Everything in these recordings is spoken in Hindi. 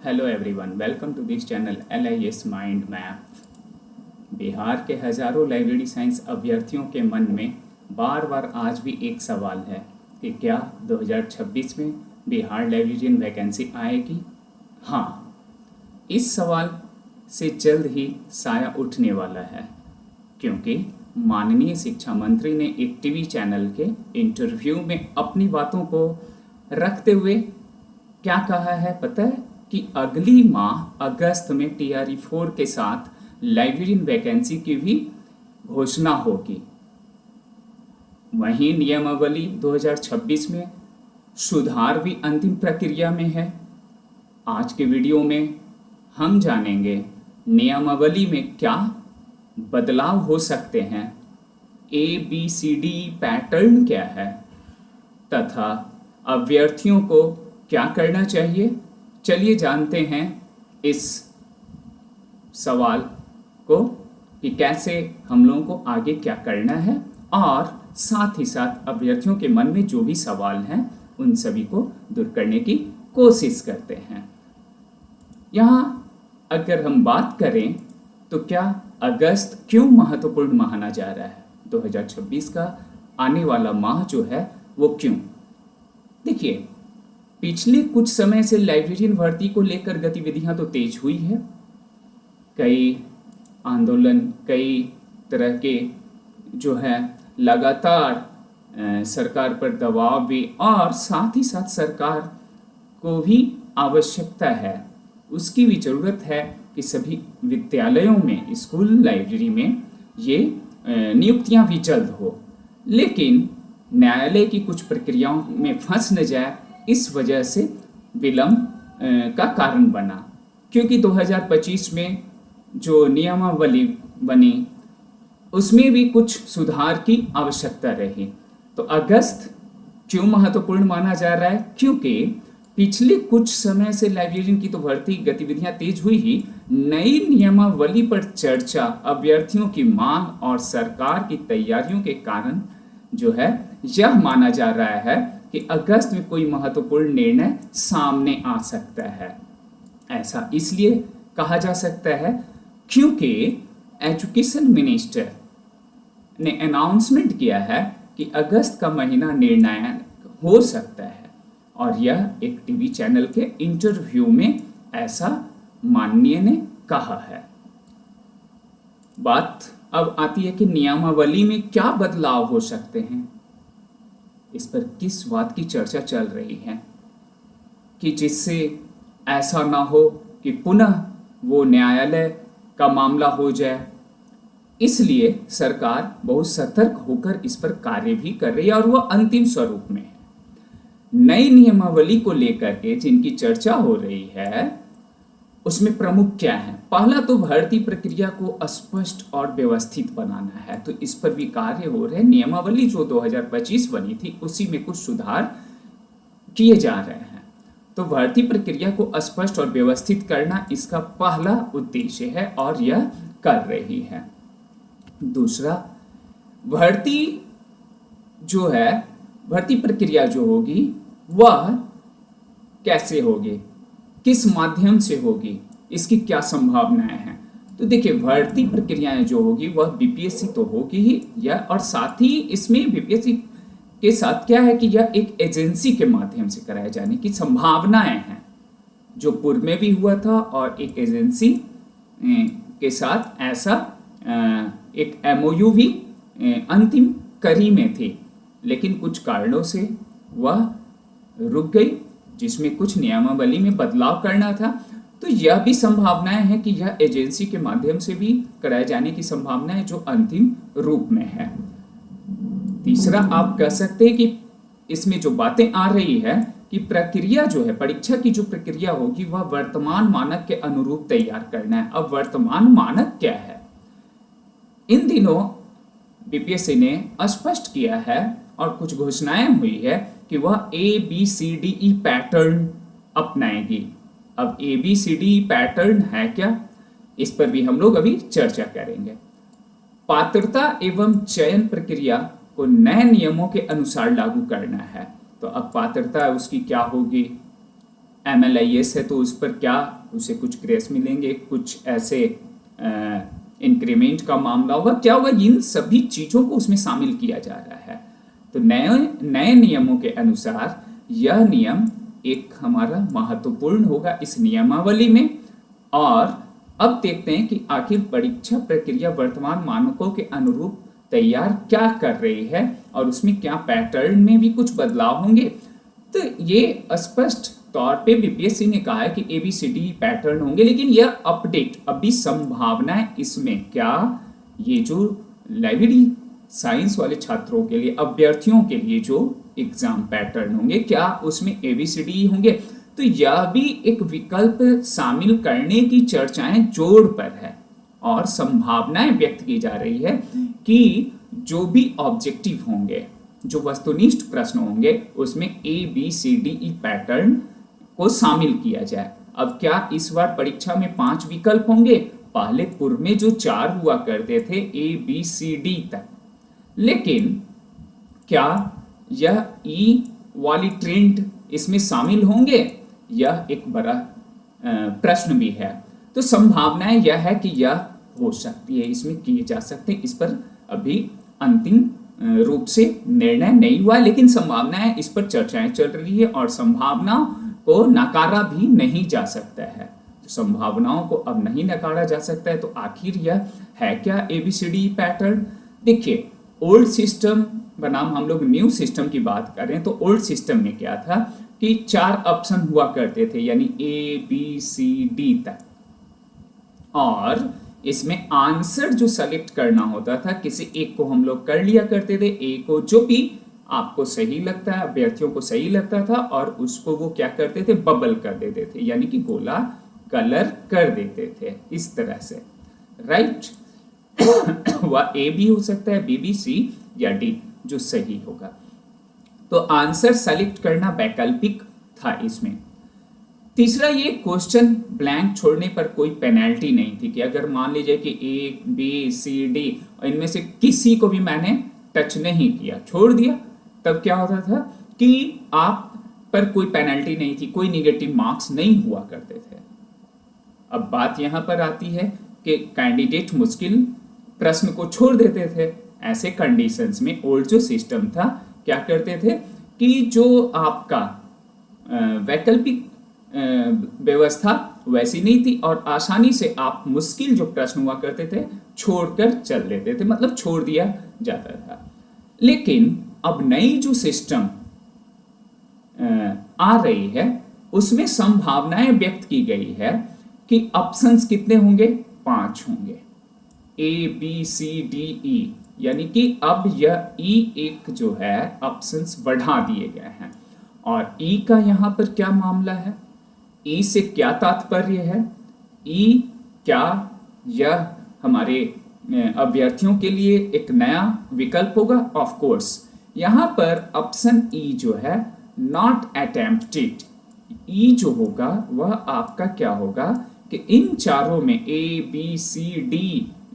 Hello everyone, welcome to this channel LIS mind map. Bihar के हजारों लाइब्रेरी साइंस अभ्यर्थियों के मन में बार बार आज भी एक सवाल है कि क्या 2026 में बिहार लाइब्रेरियन वैकेंसी आएगी। हाँ, इस सवाल से जल्द ही साया उठने वाला है, क्योंकि माननीय शिक्षा मंत्री ने एक टीवी चैनल के इंटरव्यू में अपनी बातों को रखते हुए क्या कहा है पता है, कि अगली माह अगस्त में TRE 4 के साथ लाइब्रेरियन वैकेंसी की भी घोषणा होगी। वहीं नियमावली 2026 में सुधार भी अंतिम प्रक्रिया में है। आज के वीडियो में हम जानेंगे नियमावली में क्या बदलाव हो सकते हैं, ABCD पैटर्न क्या है तथा अभ्यर्थियों को क्या करना चाहिए। चलिए जानते हैं इस सवाल को कि कैसे हम लोगों को आगे क्या करना है, और साथ ही साथ अभ्यर्थियों के मन में जो भी सवाल हैं उन सभी को दूर करने की कोशिश करते हैं। यहाँ अगर हम बात करें तो क्या अगस्त क्यों महत्वपूर्ण माना जा रहा है, 2026 का आने वाला माह जो है वो क्यों। देखिए, पिछले कुछ समय से लाइब्रेरियन भर्ती को लेकर गतिविधियां तो तेज हुई है। कई आंदोलन, कई तरह के जो है लगातार सरकार पर दबाव भी, और साथ ही साथ सरकार को भी आवश्यकता है, उसकी भी ज़रूरत है कि सभी विद्यालयों में, स्कूल लाइब्रेरी में ये नियुक्तियां भी जल्द हो। लेकिन न्यायालय की कुछ प्रक्रियाओं में फंस न जाए, इस वजह से विलंब का कारण बना। क्योंकि 2025 में जो नियमावली बनी उसमें भी कुछ सुधार की आवश्यकता रही। तो अगस्त क्यों महत्वपूर्ण माना जा रहा है, क्योंकि पिछले कुछ समय से लाइब्रेरियन की तो भर्ती गतिविधियां तेज हुई ही, नई नियमावली पर चर्चा, अभ्यर्थियों की मांग और सरकार की तैयारियों के कारण जो है यह माना जा रहा है कि अगस्त में कोई महत्वपूर्ण निर्णय सामने आ सकता है। ऐसा इसलिए कहा जा सकता है क्योंकि एजुकेशन मिनिस्टर ने अनाउंसमेंट किया है कि अगस्त का महीना निर्णायक हो सकता है, और यह एक टीवी चैनल के इंटरव्यू में ऐसा माननीय ने कहा है। बात अब आती है कि नियमावली में क्या बदलाव हो सकते हैं। इस पर किस बात की चर्चा चल रही है कि जिससे ऐसा ना हो कि पुनः वो न्यायालय का मामला हो जाए। इसलिए सरकार बहुत सतर्क होकर इस पर कार्य भी कर रही है, और वह अंतिम स्वरूप में है। नई नियमावली को लेकर के जिनकी चर्चा हो रही है उसमें प्रमुख क्या है। पहला तो भर्ती प्रक्रिया को स्पष्ट और व्यवस्थित बनाना है, तो इस पर भी कार्य हो रहे हैं। नियमावली जो 2025 बनी थी उसी में कुछ सुधार किए जा रहे हैं, तो भर्ती प्रक्रिया को स्पष्ट और व्यवस्थित करना इसका पहला उद्देश्य है, और यह कर रही है। दूसरा, भर्ती जो है, भर्ती प्रक्रिया जो होगी वह कैसे होगी, किस माध्यम से होगी, इसकी क्या संभावनाएं हैं। तो देखिए, भर्ती प्रक्रियाएं जो होगी वह BPSC तो होगी ही, यह, और साथ ही इसमें BPSC के साथ क्या है कि यह एक एजेंसी के माध्यम से कराए जाने की संभावनाएं हैं, जो पूर्व में भी हुआ था, और एक एजेंसी के साथ ऐसा एक MOU भी अंतिम कड़ी में थी, लेकिन कुछ कारणों से वह रुक गई, जिसमें कुछ नियमावली में बदलाव करना था। तो यह भी संभावनाएं हैं कि यह एजेंसी के माध्यम से भी कराए जाने की संभावना है, जो अंतिम रूप में है। तीसरा, आप कह सकते हैं कि इसमें जो बातें आ रही है कि प्रक्रिया जो है, परीक्षा की जो प्रक्रिया होगी वह वर्तमान मानक के अनुरूप तैयार करना है। अब वर्तमान मानक क्या है, इन दिनों BPSC ने स्पष्ट किया है और कुछ घोषणाएं हुई है कि वह ABCDE पैटर्न अपनाएगी। अब ABCD पैटर्न है क्या, इस पर भी हम लोग अभी चर्चा करेंगे। पात्रता एवं चयन प्रक्रिया को नए नियमों के अनुसार लागू करना है। तो अब पात्रता उसकी क्या होगी, MLIS है तो उस पर क्या उसे कुछ ग्रेस मिलेंगे, कुछ ऐसे इंक्रीमेंट का मामला होगा, क्या होगा, इन सभी चीज़ों को उसमें शामिल किया जा रहा है। तो नए नए नियमों के अनुसार यह नियम एक हमारा महत्वपूर्ण होगा इस नियमावली में। और अब देखते हैं कि आखिर परीक्षा प्रक्रिया वर्तमान मानकों के अनुरूप तैयार क्या कर रही है और उसमें क्या पैटर्न में भी कुछ बदलाव होंगे। तो ये स्पष्ट तौर पे बीपीएससी ने कहा है कि ABCD पैटर्न होंगे, लेकिन यह अपडेट अभी संभावना है इसमें क्या ये जो लाइब्रेरी साइंस वाले छात्रों के लिए, अभ्यर्थियों के लिए जो एग्जाम पैटर्न होंगे, क्या उसमें ABCD होंगे। तो यह भी एक विकल्प शामिल करने की चर्चाएं जोर पर है और संभावनाएं व्यक्त की जा रही है कि जो भी ऑब्जेक्टिव होंगे, जो वस्तुनिष्ठ प्रश्न होंगे, उसमें ABCDE पैटर्न को शामिल किया जाए। अब क्या इस बार परीक्षा में 5 विकल्प होंगे, पहले पूर्व में जो 4 हुआ करते थे ABCD तक, लेकिन क्या यह E वाली ट्रेंड इसमें शामिल होंगे, यह एक बड़ा प्रश्न भी है। तो संभावनाएं यह है कि यह हो सकती है, इसमें किए जा सकते हैं। इस पर अभी अंतिम रूप से निर्णय नहीं हुआ, लेकिन संभावनाएं, इस पर चर्चाएं चल रही है और संभावनाओं को नकारा भी नहीं जा सकता है। तो संभावनाओं को अब नहीं नकारा जा सकता है, तो आखिर यह है क्या ABCD पैटर्न। देखिए, ओल्ड सिस्टम बनाम हम लोग न्यू सिस्टम की बात करें तो ओल्ड सिस्टम में क्या था कि 4 ऑप्शन हुआ करते थे, यानी ABCD तक, और इसमें आंसर जो सेलेक्ट करना होता था किसी एक को हम लोग कर लिया करते थे, एक को जो भी आपको सही लगता है, अभ्यर्थियों को सही लगता था, और उसको वो क्या करते थे, बबल कर देते थे, यानी कि गोला कलर कर देते थे इस तरह से, राइट। वह A भी हो सकता है, B B C या D जो सही होगा। तो आंसर सेलेक्ट करना वैकल्पिक था इसमें। तीसरा, ये क्वेश्चन ब्लैंक छोड़ने पर कोई पेनल्टी नहीं थी कि अगर मान लीजिए कि A B C D इनमें से किसी को भी मैंने टच नहीं किया, छोड़ दिया, तब क्या होता था कि आप पर कोई पेनल्टी नहीं थी, कोई निगेटिव मार्क्स नहीं हुआ करते थे। अब बात यहां पर आती है कि कैंडिडेट मुश्किल प्रश्न को छोड़ देते थे। ऐसे कंडीशंस में ओल्ड जो सिस्टम था क्या करते थे कि जो आपका वैकल्पिक व्यवस्था वैसी नहीं थी और आसानी से आप मुश्किल जो प्रश्न हुआ करते थे छोड़कर चल लेते थे, मतलब छोड़ दिया जाता था। लेकिन अब नई जो सिस्टम आ रही है उसमें संभावनाएं व्यक्त की गई है कि ऑप्शंस कितने होंगे, 5 होंगे, ABCDE, यानी कि अब यह E1 जो है ऑप्शंस बढ़ा दिए गए हैं। और E का यहां पर क्या मामला है, E से क्या तात्पर्य है, E क्या यह हमारे अभ्यर्थियों के लिए एक नया विकल्प होगा। ऑफ कोर्स यहां पर ऑप्शन E जो है नॉट अटेम्प्टेड, E जो होगा वह आपका क्या होगा कि इन चारों में ABCD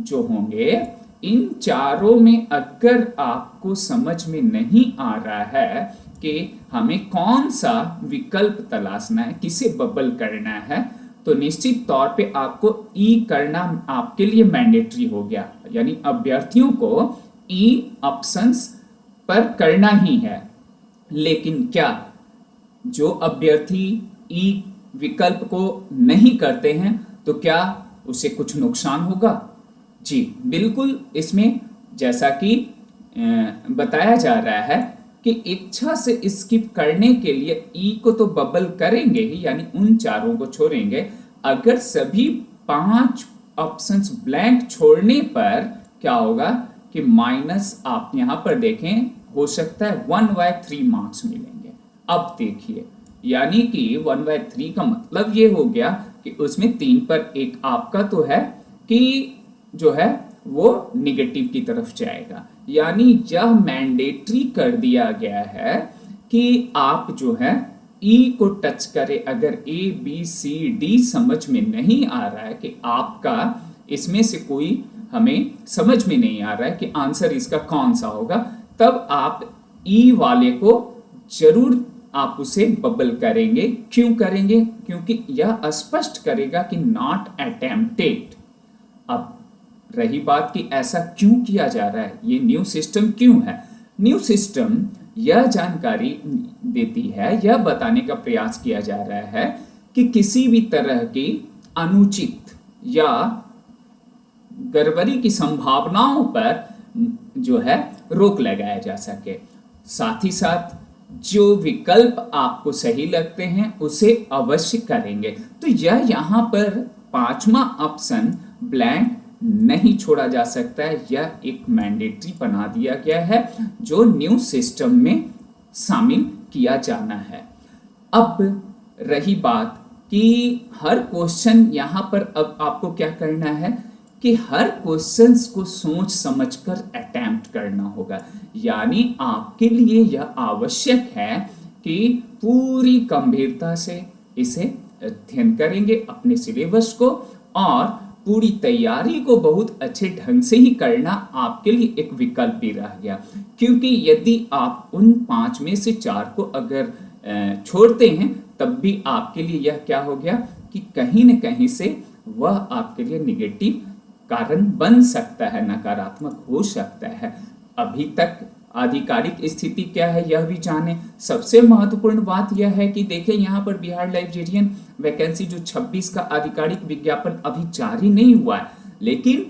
जो होंगे, इन चारों में अगर आपको समझ में नहीं आ रहा है कि हमें कौन सा विकल्प तलाशना है, किसे बबल करना है, तो निश्चित तौर पे आपको E करना आपके लिए मैंडेटरी हो गया, यानी अभ्यर्थियों को E ऑप्शंस पर करना ही है। लेकिन क्या जो अभ्यर्थी E विकल्प को नहीं करते हैं तो क्या उसे कुछ नुकसान होगा? जी बिल्कुल, इसमें जैसा कि बताया जा रहा है कि इच्छा से स्किप करने के लिए E को तो बबल करेंगे ही, यानी उन चारों को छोड़ेंगे। अगर सभी 5 ऑप्शंस ब्लैंक छोड़ने पर क्या होगा कि माइनस, आप यहां पर देखें, हो सकता है 1/3 मार्क्स मिलेंगे। अब देखिए, यानी कि 1/3 का मतलब ये हो गया कि उसमें 3 पर 1 आपका तो है कि जो है वो निगेटिव की तरफ जाएगा, यानी यह मैंडेटरी कर दिया गया है कि आप जो है E को टच करें। अगर ABCD समझ में नहीं आ रहा है कि आपका इसमें से कोई हमें समझ में नहीं आ रहा है कि आंसर इसका कौन सा होगा, तब आप E वाले को जरूर आप उसे बबल करेंगे। क्यों करेंगे? क्योंकि यह स्पष्ट करेगा कि नॉट अटेम्प्टेड। अब रही बात कि ऐसा क्यों किया जा रहा है, ये न्यू सिस्टम क्यों है? न्यू सिस्टम यह जानकारी देती है, यह बताने का प्रयास किया जा रहा है कि किसी भी तरह की अनुचित या गड़बड़ी की संभावनाओं पर जो है रोक लगाया जा सके। साथ ही साथ जो विकल्प आपको सही लगते हैं उसे अवश्य करेंगे। तो यह यहाँ पर पांचवा ऑप्शन ब्लैंक नहीं छोड़ा जा सकता है, यह एक मैंडेटरी बना दिया गया है जो न्यू सिस्टम में शामिल किया जाना है। अब रही बात कि हर क्वेश्चन यहाँ पर अब आपको क्या करना है कि हर क्वेश्चंस को सोच समझकर अटेम्प्ट करना होगा। यानी आपके लिए यह आवश्यक है कि पूरी गंभीरता से इसे अध्ययन करेंगे, अपने सिलेबस को और पूरी तैयारी को बहुत अच्छे ढंग से ही करना आपके लिए एक विकल्प भी रह गया। क्योंकि यदि आप उन 5 में से 4 को अगर छोड़ते हैं तब भी आपके लिए यह क्या हो गया कि कहीं न कहीं से वह आपके लिए निगेटिव कारण बन सकता है, नकारात्मक हो सकता है। अभी तक आधिकारिक स्थिति क्या है यह भी जाने। सबसे महत्वपूर्ण बात यह है कि देखें यहाँ पर बिहार लाइब्रेरियन वैकेंसी जो 26 का आधिकारिक विज्ञापन अभी जारी नहीं हुआ है, लेकिन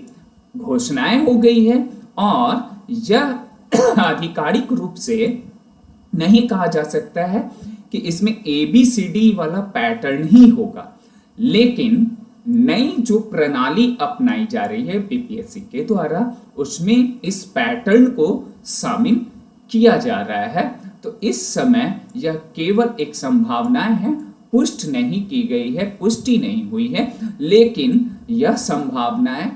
घोषणाएं हो गई है और यह आधिकारिक रूप से नहीं कहा जा सकता है कि इसमें ABCD वाला पैटर्न ही होगा, लेकिन नई जो प्रणाली अपनाई जा रही है BPSC के द्वारा उसमें इस पैटर्न को शामिल किया जा रहा है। तो इस समय यह केवल एक संभावना है, पुष्ट नहीं की गई है, पुष्टि नहीं हुई है, लेकिन यह संभावनाएं,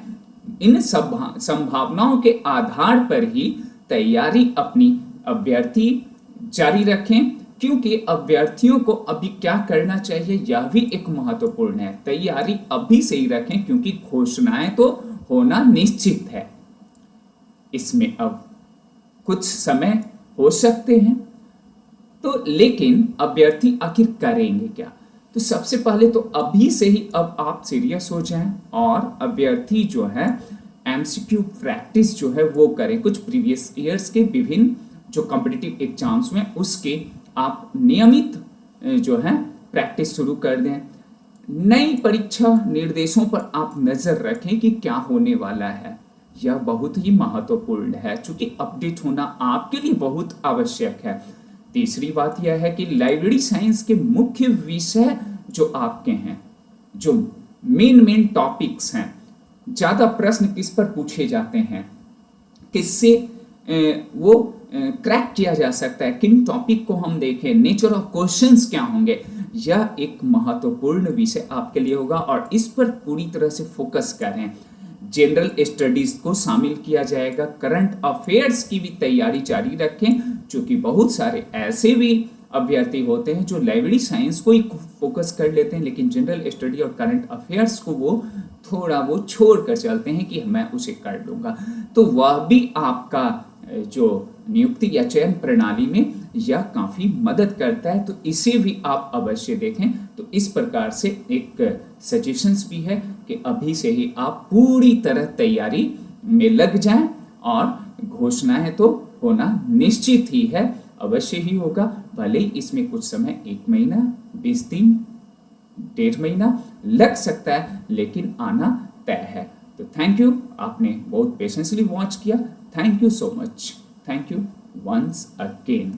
इन संभावनाओं के आधार पर ही तैयारी अपनी अभ्यर्थी जारी रखें। क्योंकि अभ्यर्थियों को अभी क्या करना चाहिए यह भी एक महत्वपूर्ण है। तैयारी अभी से ही रखें क्योंकि घोषणाएं तो होना निश्चित है, इसमें अब कुछ समय हो सकते हैं। तो लेकिन अभ्यर्थी आखिर करेंगे क्या? तो सबसे पहले तो अभी से ही अब आप सीरियस हो जाएं और अभ्यर्थी जो है MCQ प्रैक्टिस जो है वो करें। कुछ प्रीवियस ईयर्स के विभिन्न जो कॉम्पिटिटिव एग्जाम्स में उसके आप नियमित जो है प्रैक्टिस शुरू कर दें। नई परीक्षा निर्देशों पर आप नजर रखें कि क्या होने वाला है, यह बहुत ही महत्वपूर्ण है चूंकि अपडेट होना आपके लिए बहुत आवश्यक है। तीसरी बात यह है कि लाइब्रेरी साइंस के मुख्य विषय जो आपके हैं, जो मेन टॉपिक्स हैं, ज्यादा प्रश्न किस पर पूछे जाते हैं, किससे वो क्रैक किया जा सकता है, किन टॉपिक को हम देखें, नेचर ऑफ क्वेश्चंस क्या होंगे, यह एक महत्वपूर्ण विषय आपके लिए होगा और इस पर पूरी तरह से फोकस करें। जनरल स्टडीज को शामिल किया जाएगा, करंट अफेयर्स की भी तैयारी जारी रखें, क्योंकि बहुत सारे ऐसे भी अभ्यर्थी होते हैं जो लाइब्रेरी साइंस को ही फोकस कर लेते हैं, लेकिन जनरल स्टडी और करंट अफेयर्स को वो छोड़ कर चलते हैं कि मैं उसे कर लूँगा। तो वह भी आपका जो नियुक्ति या चयन प्रणाली में यह काफ़ी मदद करता है, तो इसे भी आप अवश्य देखें। तो इस प्रकार से एक सजेशंस भी है कि अभी से ही आप पूरी तरह तैयारी में लग जाएं और घोषणाएं तो होना निश्चित ही है, अवश्य ही होगा। भले ही इसमें कुछ समय 1 महीना 20 दिन 1.5 महीना लग सकता है, लेकिन आना तय है। तो थैंक यू, आपने बहुत पेशेंसली वॉच किया। Thank you so much. Thank you once again।